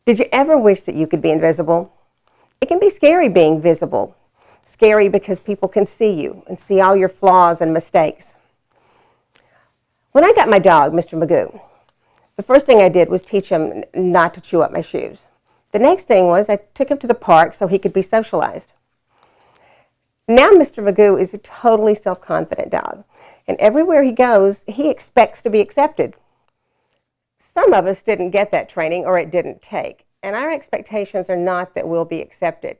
Did you ever wish that you could be invisible? It can be scary being visible. Scary because people can see you and see all your flaws and mistakes. When I got my dog, Mr. Magoo, the first thing I did was teach him not to chew up my shoes. The next thing was I took him to the park so he could be socialized. Now Mr. Magoo is a totally self-confident dog, and everywhere he goes, he expects to be accepted. Some of us didn't get that training, or it didn't take, and our expectations are not that we'll be accepted.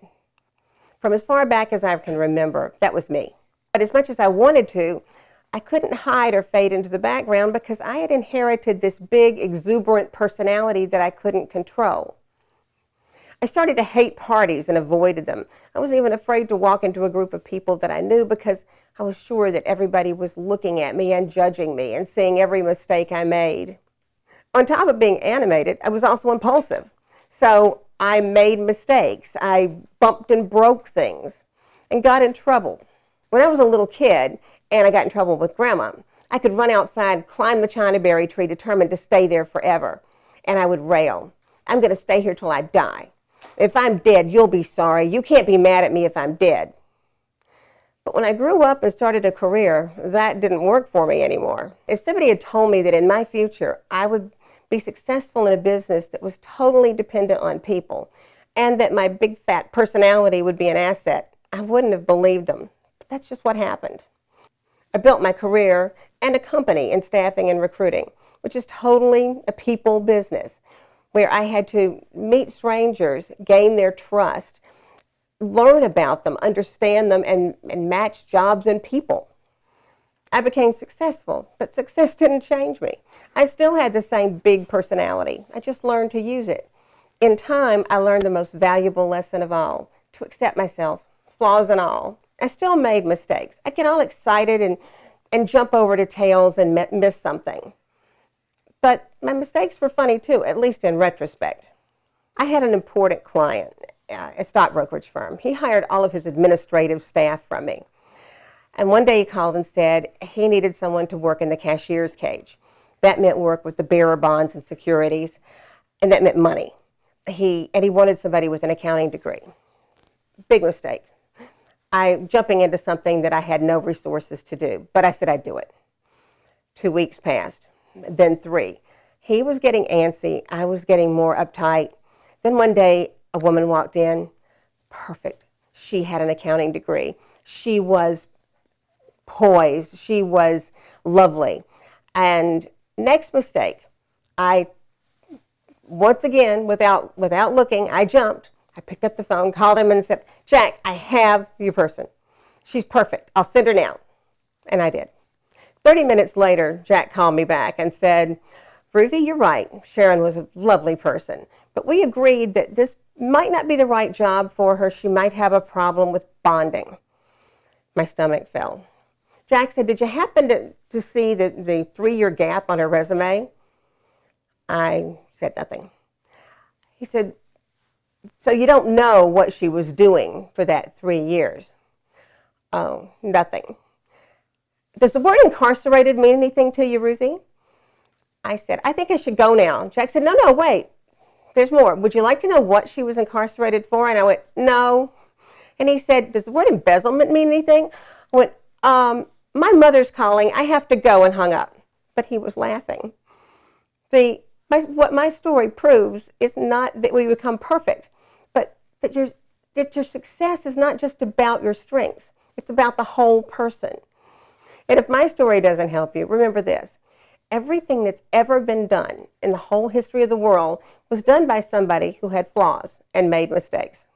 From as far back as I can remember, that was me. But as much as I wanted to, I couldn't hide or fade into the background because I had inherited this big, exuberant personality that I couldn't control. I started to hate parties and avoided them. I was even afraid to walk into a group of people that I knew because I was sure that everybody was looking at me and judging me and seeing every mistake I made. On top of being animated, I was also impulsive. So I made mistakes. I bumped and broke things and got in trouble. When I was a little kid and I got in trouble with Grandma, I could run outside, climb the chinaberry tree, determined to stay there forever. And I would rail, "I'm going to stay here till I die. If I'm dead, you'll be sorry. You can't be mad at me if I'm dead." But when I grew up and started a career, that didn't work for me anymore. If somebody had told me that in my future I would be successful in a business that was totally dependent on people and that my big fat personality would be an asset, I wouldn't have believed them. But that's just what happened. I built my career and a company in staffing and recruiting, which is totally a people business, where I had to meet strangers, gain their trust, learn about them, understand them, and match jobs and people. I became successful, but success didn't change me. I still had the same big personality. I just learned to use it. In time, I learned the most valuable lesson of all, to accept myself, flaws and all. I still made mistakes. I'd get all excited and jump over to tails and miss something. But my mistakes were funny too, at least in retrospect. I had an important client, a stock brokerage firm. He hired all of his administrative staff from me. And one day he called and said he needed someone to work in the cashier's cage. That meant work with the bearer bonds and securities, and that meant money. He wanted somebody with an accounting degree. Big mistake. Jumping into something that I had no resources to do, but I said I'd do it. 2 weeks passed, then 3. He was getting antsy. I was getting more uptight. Then one day a woman walked in, perfect. She had an accounting degree. She was poised. She was lovely. And next mistake, once again, without looking, I jumped. I picked up the phone, called him and said, "Jack, I have your person. She's perfect. I'll send her now." And I did. 30 minutes later, Jack called me back and said, "Ruthie, you're right. Sharon was a lovely person. But we agreed that this might not be the right job for her. She might have a problem with bonding." My stomach fell. Jack said, "Did you happen to see the 3-year gap on her resume?" I said nothing. He said, "So you don't know what she was doing for that 3 years?" "Oh, nothing." "Does the word incarcerated mean anything to you, Ruthie?" I said, "I think I should go now." Jack said, No, wait. There's more. Would you like to know what she was incarcerated for?" And I went, "No." And he said, "Does the word embezzlement mean anything?" I went, "My mother's calling. I have to go," and hung up. But he was laughing. What my story proves is not that we become perfect, but that your success is not just about your strengths. It's about the whole person. And if my story doesn't help you, remember this. Everything that's ever been done in the whole history of the world was done by somebody who had flaws and made mistakes.